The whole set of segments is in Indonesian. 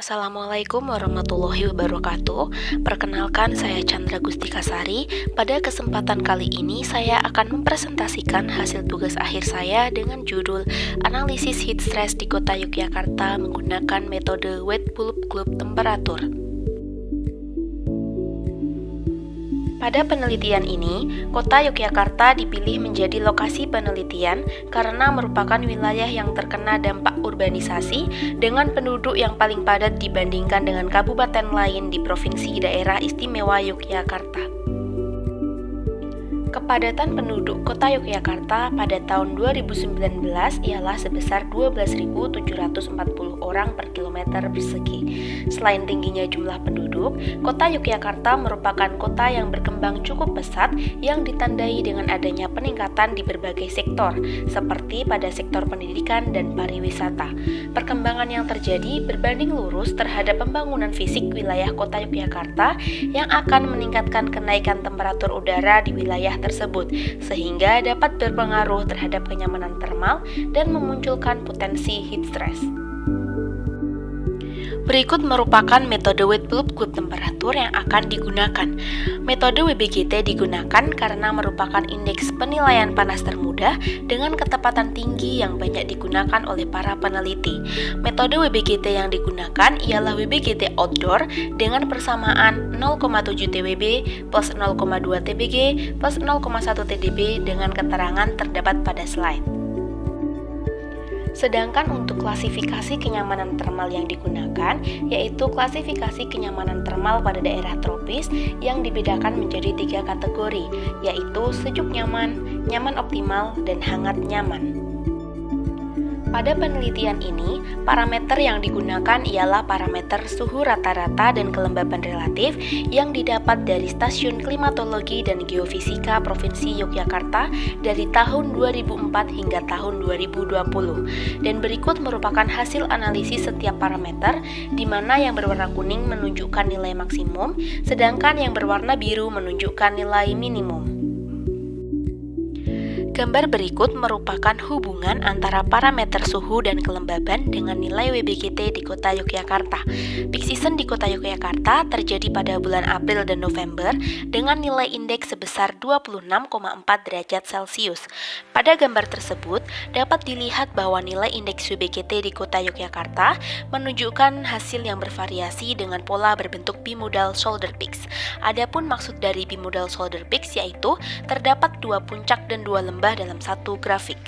Assalamualaikum warahmatullahi wabarakatuh. Perkenalkan, saya Chandra Gustika Sari. Pada kesempatan kali ini saya akan mempresentasikan hasil tugas akhir saya dengan judul Analisis Heat Stress di Kota Yogyakarta menggunakan metode Wet Bulb Globe Temperatur. Pada penelitian ini, Kota Yogyakarta dipilih menjadi lokasi penelitian karena merupakan wilayah yang terkena dampak urbanisasi dengan penduduk yang paling padat dibandingkan dengan kabupaten lain di Provinsi Daerah Istimewa Yogyakarta. Kepadatan penduduk Kota Yogyakarta pada tahun 2019 ialah sebesar 12.740 orang per kilometer persegi. Selain tingginya jumlah penduduk, Kota Yogyakarta merupakan kota yang berkembang cukup pesat yang ditandai dengan adanya peningkatan di berbagai sektor, seperti pada sektor pendidikan dan pariwisata. Perkembangan yang terjadi berbanding lurus terhadap pembangunan fisik wilayah Kota Yogyakarta yang akan meningkatkan kenaikan temperatur udara di wilayah tersebut, sehingga dapat berpengaruh terhadap kenyamanan termal dan memunculkan potensi heat stress. Berikut merupakan metode Wet Bulb Globe Temperatur yang akan digunakan. Metode WBGT digunakan karena merupakan indeks penilaian panas termudah dengan ketepatan tinggi yang banyak digunakan oleh para peneliti. Metode WBGT yang digunakan ialah WBGT Outdoor dengan persamaan 0,7 TWB plus 0,2 TBG plus 0,1 TDB dengan keterangan terdapat pada slide. Sedangkan untuk klasifikasi kenyamanan termal yang digunakan, yaitu klasifikasi kenyamanan termal pada daerah tropis yang dibedakan menjadi 3 kategori, yaitu sejuk nyaman, nyaman optimal, dan hangat nyaman. Pada penelitian ini, parameter yang digunakan ialah parameter suhu rata-rata dan kelembaban relatif yang didapat dari Stasiun Klimatologi dan Geofisika Provinsi Yogyakarta dari tahun 2004 hingga tahun 2020. Dan berikut merupakan hasil analisis setiap parameter, di mana yang berwarna kuning menunjukkan nilai maksimum, sedangkan yang berwarna biru menunjukkan nilai minimum. Gambar berikut merupakan hubungan antara parameter suhu dan kelembaban dengan nilai WBGT di Kota Yogyakarta. Peak season di Kota Yogyakarta terjadi pada bulan April dan November dengan nilai indeks sebesar 26,4 derajat Celcius. Pada gambar tersebut dapat dilihat bahwa nilai indeks WBGT di Kota Yogyakarta menunjukkan hasil yang bervariasi dengan pola berbentuk bimodal shoulder peaks. Adapun maksud dari bimodal shoulder peaks yaitu terdapat 2 puncak dan 2 lembah dalam satu grafik.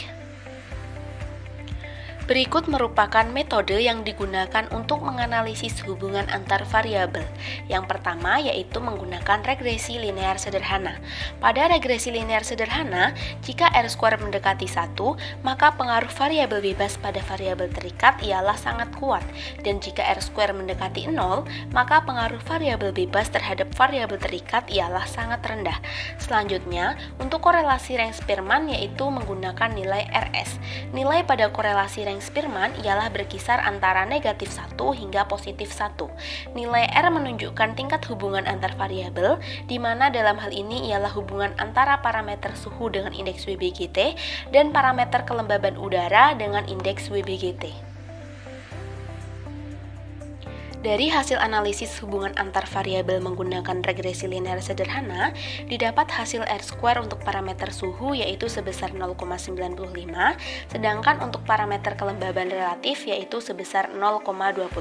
Berikut merupakan metode yang digunakan untuk menganalisis hubungan antar variabel. Yang pertama yaitu menggunakan regresi linear sederhana. Pada regresi linear sederhana, jika R² mendekati 1, maka pengaruh variabel bebas pada variabel terikat ialah sangat kuat. Dan jika R² mendekati 0, maka pengaruh variabel bebas terhadap variabel terikat ialah sangat rendah. Selanjutnya, untuk korelasi range Spearman yaitu menggunakan nilai RS. Nilai pada korelasi range Spearman ialah berkisar antara negatif 1 hingga positif 1. Nilai R menunjukkan tingkat hubungan antar variabel, di mana dalam hal ini ialah hubungan antara parameter suhu dengan indeks WBGT dan parameter kelembaban udara dengan indeks WBGT. Dari hasil analisis hubungan antar variabel menggunakan regresi linear sederhana, didapat hasil R² untuk parameter suhu yaitu sebesar 0,95, sedangkan untuk parameter kelembaban relatif yaitu sebesar 0,26.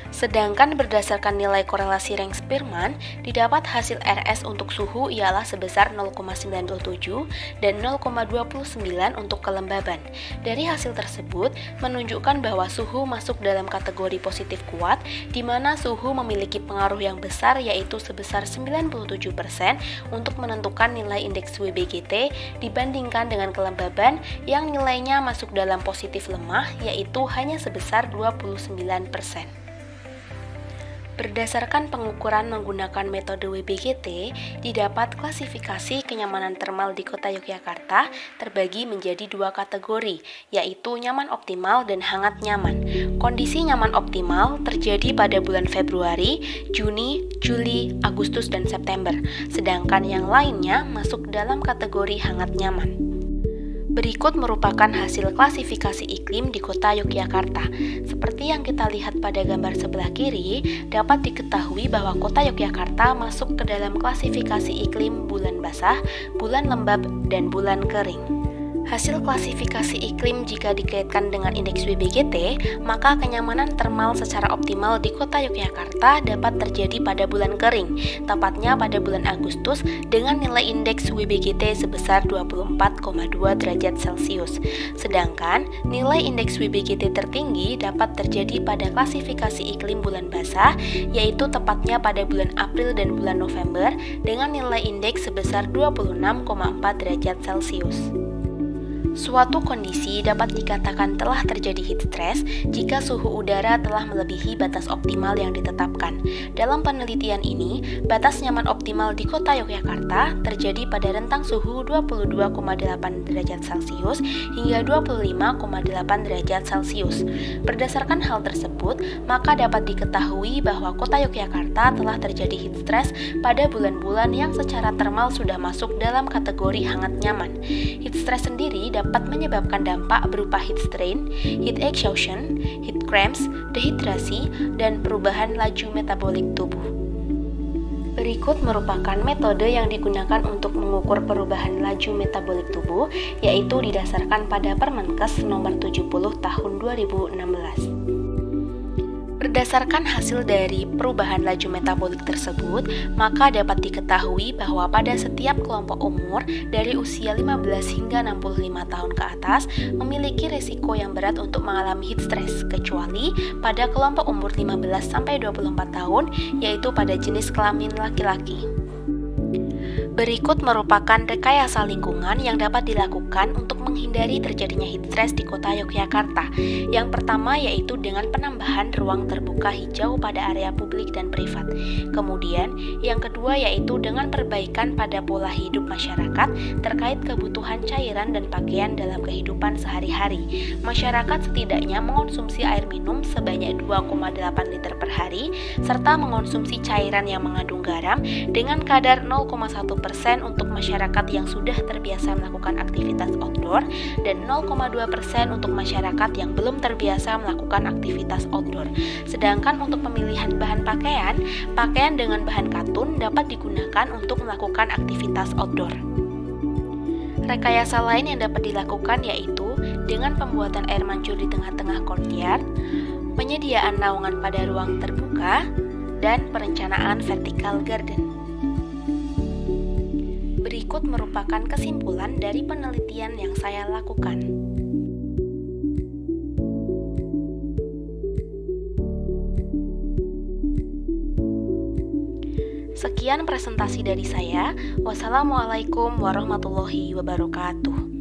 Sedangkan berdasarkan nilai korelasi range Spearman, didapat hasil RS untuk suhu ialah sebesar 0,97 dan 0,29 untuk kelembaban. Dari hasil tersebut, menunjukkan bahwa suhu masuk dalam kategori positif kuat, di mana suhu memiliki pengaruh yang besar yaitu sebesar 97% untuk menentukan nilai indeks WBGT dibandingkan dengan kelembaban yang nilainya masuk dalam positif lemah yaitu hanya sebesar 29%. Berdasarkan pengukuran menggunakan metode WBGT, didapat klasifikasi kenyamanan termal di Kota Yogyakarta terbagi menjadi 2 kategori, yaitu nyaman optimal dan hangat nyaman. Kondisi nyaman optimal terjadi pada bulan Februari, Juni, Juli, Agustus, dan September, sedangkan yang lainnya masuk dalam kategori hangat nyaman. Berikut merupakan hasil klasifikasi iklim di Kota Yogyakarta. Seperti yang yang kita lihat pada gambar sebelah kiri, dapat diketahui bahwa kota Yogyakarta masuk ke dalam klasifikasi iklim bulan basah, bulan lembab, dan bulan kering. Hasil klasifikasi iklim jika dikaitkan dengan indeks WBGT, maka kenyamanan termal secara optimal di kota Yogyakarta dapat terjadi pada bulan kering, tepatnya pada bulan Agustus dengan nilai indeks WBGT sebesar 24,2 derajat Celcius. Sedangkan nilai indeks WBGT tertinggi dapat terjadi pada klasifikasi iklim bulan basah, yaitu tepatnya pada bulan April dan bulan November dengan nilai indeks sebesar 26,4 derajat Celcius. Suatu kondisi dapat dikatakan telah terjadi heat stress jika suhu udara telah melebihi batas optimal yang ditetapkan. Dalam penelitian ini, batas nyaman optimal di kota Yogyakarta terjadi pada rentang suhu 22,8 derajat Celcius hingga 25,8 derajat Celcius. Berdasarkan hal tersebut, maka dapat diketahui bahwa kota Yogyakarta telah terjadi heat stress pada bulan-bulan yang secara termal sudah masuk dalam kategori hangat nyaman. Heat stress sendiri dapat menyebabkan dampak berupa heat strain, heat exhaustion, heat cramps, dehidrasi, dan perubahan laju metabolik tubuh. Berikut merupakan metode yang digunakan untuk mengukur perubahan laju metabolik tubuh, yaitu didasarkan pada Permenkes nomor 70 tahun 2016. Berdasarkan hasil dari perubahan laju metabolik tersebut, maka dapat diketahui bahwa pada setiap kelompok umur dari usia 15 hingga 65 tahun ke atas memiliki risiko yang berat untuk mengalami heat stress, kecuali pada kelompok umur 15 sampai 24 tahun, yaitu pada jenis kelamin laki-laki. Berikut merupakan rekayasa lingkungan yang dapat dilakukan untuk menghindari terjadinya heat stress di kota Yogyakarta. Yang pertama yaitu dengan penambahan ruang terbuka hijau pada area publik dan privat. Kemudian, yang kedua yaitu dengan perbaikan pada pola hidup masyarakat terkait kebutuhan cairan dan pakaian dalam kehidupan sehari-hari. Masyarakat setidaknya mengonsumsi air minum sebanyak 2,8 liter per hari, serta mengonsumsi cairan yang mengandung garam dengan kadar 0,1% untuk masyarakat yang sudah terbiasa melakukan aktivitas outdoor dan 0,2% untuk masyarakat yang belum terbiasa melakukan aktivitas outdoor. Sedangkan untuk pemilihan bahan pakaian, pakaian dengan bahan katun dapat digunakan untuk melakukan aktivitas outdoor. Rekayasa lain yang dapat dilakukan yaitu dengan pembuatan air mancur di tengah-tengah courtyard, penyediaan naungan pada ruang terbuka, dan perencanaan vertical garden. Berikut merupakan kesimpulan dari penelitian yang saya lakukan. Sekian presentasi dari saya. Wassalamualaikum warahmatullahi wabarakatuh.